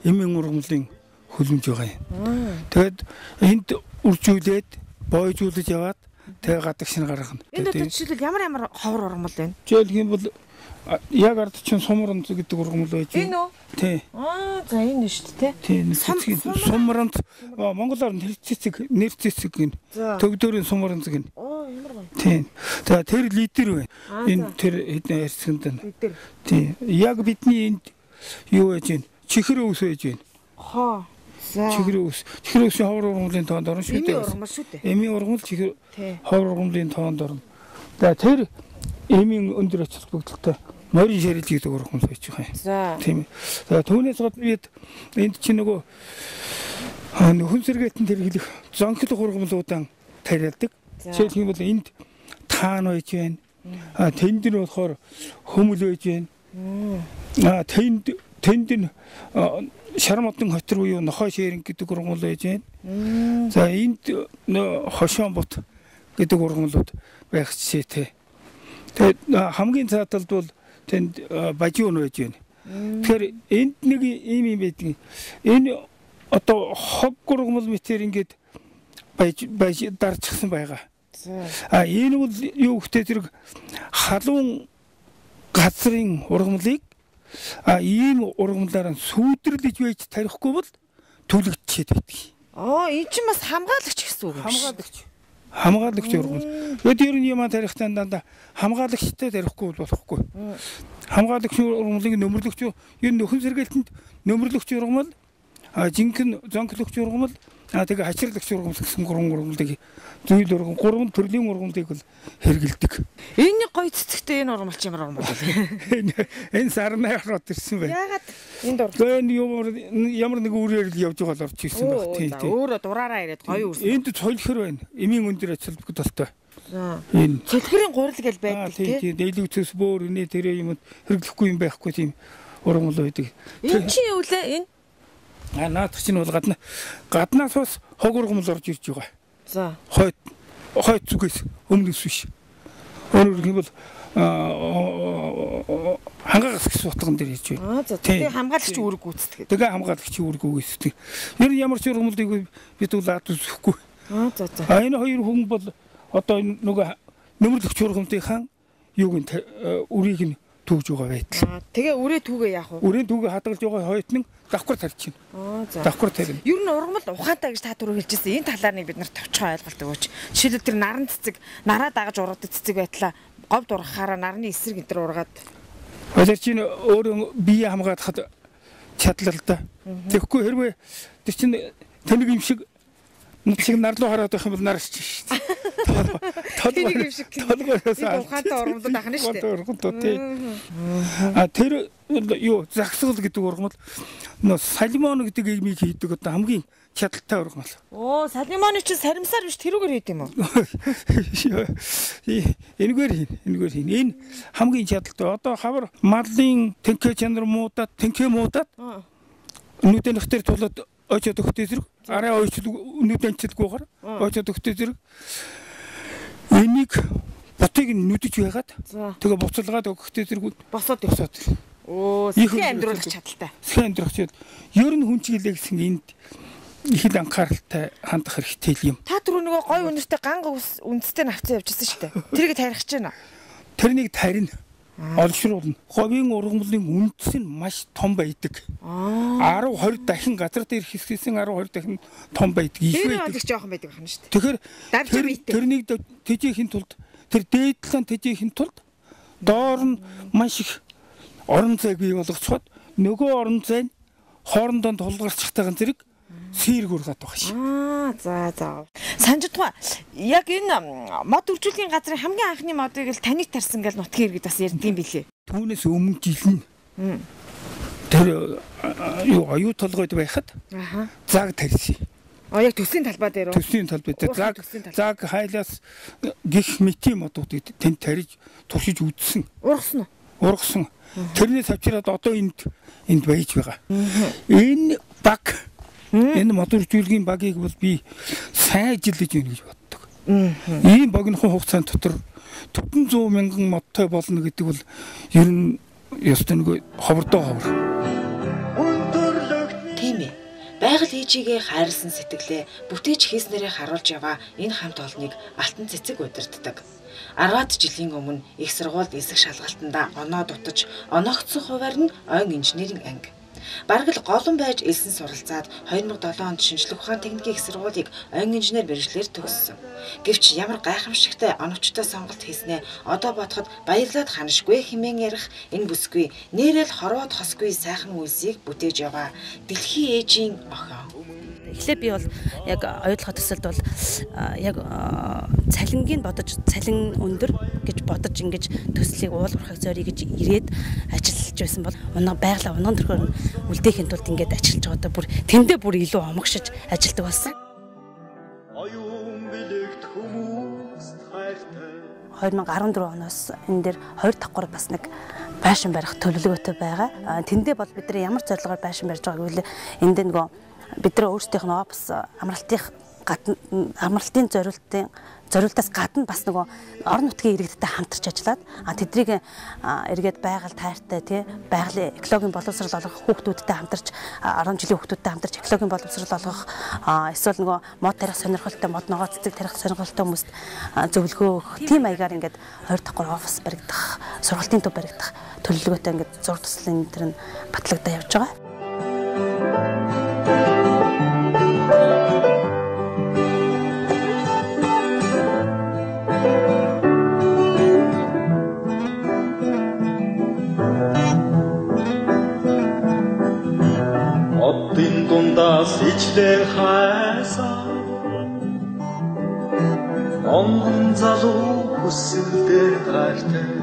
эмийн ургамлын хөлөмж байгаа юм. Тэгээд энд үржүүлээд бойжуулж яваад тэгээ гадагш нь гаргана. Энд одоо жишээлбэл ямар ховор ургамал байна? Жишээлх юм бол яг ард чинь сумранц гэдэг ургамал байж байна. Энэ үү? Тий. За энэ шүү дээ, тий. Сумранц монголоор нэр цэцэг гин. Төгдөөрийн сумранц гин. Ямар гоё. Тий. За тэр лидер байна. Энэ тэр хэдэн ярьсганд байна. Тий. Яг бидний энд юу байж байна? Чихэр өвс байж байна. Хоо. Чихэр өвсийн ховор ургамлын тоонд орно шүү дээ. Эмийн ургамал шүү дээ. Эмийн ургамал чихэр ховор ургамлын тоонд орно. За тэр эмийн өндөр ач холбогдолтой морин ширэл гэдэг ургамал байж байгаа юм. За. Тийм. За түүнээс гадна энд чинь нөгөө хүн сэргээтэнд хэрэглэх зонхлох ургамлуудаа тариалдаг. Жишээлх юм бол энд таан байж байна. Тэнд нь болохоор хөмөл байж байна. Тэнд нь Шармодон хотор буюу нохой шээрэн гэдэг ургамал байж байна. За энд хошоон бут гэдэг ургамлууд байх жишээтэй. Тэгээд хамгийн цааталд бол тэнд бажиун байж байна. Тэгэхээр энд нэг ийм юм байдаг. Энэ одоо хог ургамал мэтэр ингээд байж дарчихсан байгаа. Энэ бол юу гэхтэй зэрэг халуун газрын ургамлыг ийм ургамлаараа сүйдэрлэж байж тарихгүй бол түлэгдчихэд байдаг. Энэ чинь бас хамгаалагч гэсэн үг юм шиг. Хамгаалагч ургамал. Гэвч ер нь юм тарихтаа дандаа хамгаалагчтай тарихгүй болохгүй. Хамгаалагч ургамлыг нөмрлөгч ер нь нөхөн сэргээлтэнд нөмрлөгч ургамал, жинхэнэ зонхлогч ургамал, тэгээ хачирлагч ургамал гэсэн гурван ургамлыг зүйл ургамал, гурван төрлийн ургамлыг бол хэрэгэлдэг. Энэ гоё цэцэгтэй энэ ургамал чи ямар ургамал вэ? Энэ сарнайхрууд ирсэн байна. Яагаад энэ дурд? Ямар нэг үрээр л явж байгаа л орж ирсэн баг тийм. Өөрөө дураараа ирээд гоё үрсэн. Энд цолхор байна. Эмийн өндөр ач холбогдолтой. Энэ цолхорын гурил гэж байдаг тийм. Дээлүүцээс бөөр нэ тэр юм хэрэглэхгүй юм байхгүй тийм ургамал байдаг. Энэ чи юу лээ энэ? Наадах чинь бол гаднаас бас хог ургамал орж ирж байгаа. За. Хойд зүгээс өмнөөс биш. Өөрөөр хэлбэл хангаагаас гис утган дээр хийж байна. Тэгээ хамгаалагч үүрэг гүйцэтгэв. Тэгээ хамгаалагч үүрэг гүйцэтгэв. Ер нь ямар ч ургамлыг бид улаад үзэхгүй. Энэ хоёр хүн бол одоо нөгөө нөмрлөгч ургамлынхаа юуг нь үрийг нь түүж байгаа байтал. Тэгээ үрээ түүгээ яах вэ? Үрээ түүгээ хадгалж байгаа хойд нь давхар тарьчихна. Давхар тарина. Ер нь ургамал ухаантай гэж та түрүү хэлжсэн. Энэ талаар нэг бид нарт товчхон ойлголт өгөөч. Жишээлбэл тэр наран цэцэг, нараа дагаж ургадаг цэцэг байтлаа говд ургахаараа нарны эсрэг энэ төр ургаад. Ойлор чинь өөрөө бие хамгаалахад чадлаа л да. Тэгэхгүй хэрвээ тэр чинь тэнэг юм шиг нарлуу хараад байх юм бол нарч шүү дээ. Тэнэг юм шиг. Ухаантай ургамлууд ахна шүү дээ. Тэр юу загсгал гэдэг ургамал салимон гэдэг имийг хийдэг одоо хамгийн чадaltaй ургамал. Салимоны чи саримсаар биш тэрүүгээр хийд юм уу? Энэгээр хийн. Энэ хамгийн чадaltaй. Одоо хавар малын тэнхээ чанар муудаад нүдэн нөхдөр тулаад очоод өгтөө зэрэг арай ойчлог нүдэн чилгүүгээр очоод өгтөө зэрэг энийг ботыг нүдэж байгаад тэгээ буцалгаад өгтөө зэрэг босоод. Сэхэн амьдруулах чадaltaй. Сэхэн амьдрах чадал. Ер нь хүн чиглэлээ гэсэн энд их л анхааралтай хандах хэрэгтэй юм. Та түрүү нөгөө гой үнэртэй ганга үндэстэй авцсан явжсэн шүү дээ. Тэрийг тарих гэж байна. Тэрнийг тарина. Олшруулна. Говийн ургамлын үндэс нь маш том байдаг. 10-20 дахин газар дээр хэсгэсэн 10-20 дахин том байдаг. Тэр бол их жоохон байдаг байна шүү Тэгэхээр дээ. тэрнийг тэжээхийн тулд тэр дээдлэн тэжээхийн тулд доор нь маш их орон зайг бий болгоцоход нөгөө орон зай нь хоорондоо тулгарчтайгаан зэрэг сэрэг ургаад байгаа шээ. За. Санжидгаа яг энэ мод үржүүлгийн газрын хамгийн анхны модыг л таныг тарсан гэж нутгийн иргэд бас ярьдгийн билээ. Түүнээс өмнө жил нь тэр юу аюу толгойд байхад заг тарьсан. Яг төслийн талбай дээр үү? Төслийн талбай дээр заг хайлаас гих мэтийн модуудыг тэнд тарьж туршиж үзсэн. Ургасан. Тэрнээс авчираад одоо энд байж байгаа. Энэ баг энэ мод үржүүлгийн багийг бол би сайн ажиллаж байна гэж боддог. Ийм богинохон хугацаанд дотор 400,000 модтой болно гэдэг бол ер нь ёстой нэг ховрдоо ховор. Байгаль ээжигээ хайрлсан сэтгэлээ бүтээж хийснээрээ харуулж яваа энэ хамт олныг алтан цэцэг удирддаг. 10-аад жилийн өмнө их сургуульд эсэх шалгалтандаа оноо дутаж, оногдсон хуваар нь ойн инженерийн анги. Бараг л голон байж элсэн суралцаад 2007 онд шинжлэх ухааны техникийн их сургуулийг ойн инженер мэргэжлэр төгссөн. Гэвч ямар гайхамшигтай оновчтой сонголт хийснээ одоо бодоход баярлаад ханашгүй хэмээн ярих энэ бүсгүй нэрэл хорвоод хосгүй сайхан үйлсийг бүтээж яваа дэлхийн ээжийн охин. Эхлээд би бол яг оюутлах төсөлд бол яг цалингийн бодож цалин өндөр гэж бодож ингэж төслийг уулуурхах зориг гэж ирээд ажиллаж байсан бол байгалаа унган төрхөөр үлдээхийн тулд ингэж ажиллаж байгаадаа бүр тэндээ бүр илүү омгшиж ажилладаг болсон. 2014 оноос энэ дээр 2 давхар бас нэг байшин барих төлөвлөгөөтэй байгаа. Тэндээ бол бид нар ямар зорилгоор байшин барьж байгааг үл энд дээр нөгөө бид нар өөрсдийнх нь опс амралтын зориултаас гадна бас нөгөө орон нутгийн иргэдтэй хамтарч ажиллаад тэднийг эргээд байгаль тайртай тий байгалийн экологийн боловсрол олгох хүүхдүүдтэй хамтарч 10 жилийн хүүхдүүдтэй хамтарч экологийн боловсрол олгох эсвэл нөгөө мод тарих сонирхолтой мод ногоо цэцэг тарих сонирхолтой хүмүүст зөвлөгөө өгөх тийм маягаар ингээд 20 давхар офис баригдах сургалтын төв баригдах төлөвлөгөөтэй ингээд зур туслын энэ төр нь батлагдаа явж байгаа. Оддын дундаас ижлээ хайсан онгон залуу хүсэлдээ хайртай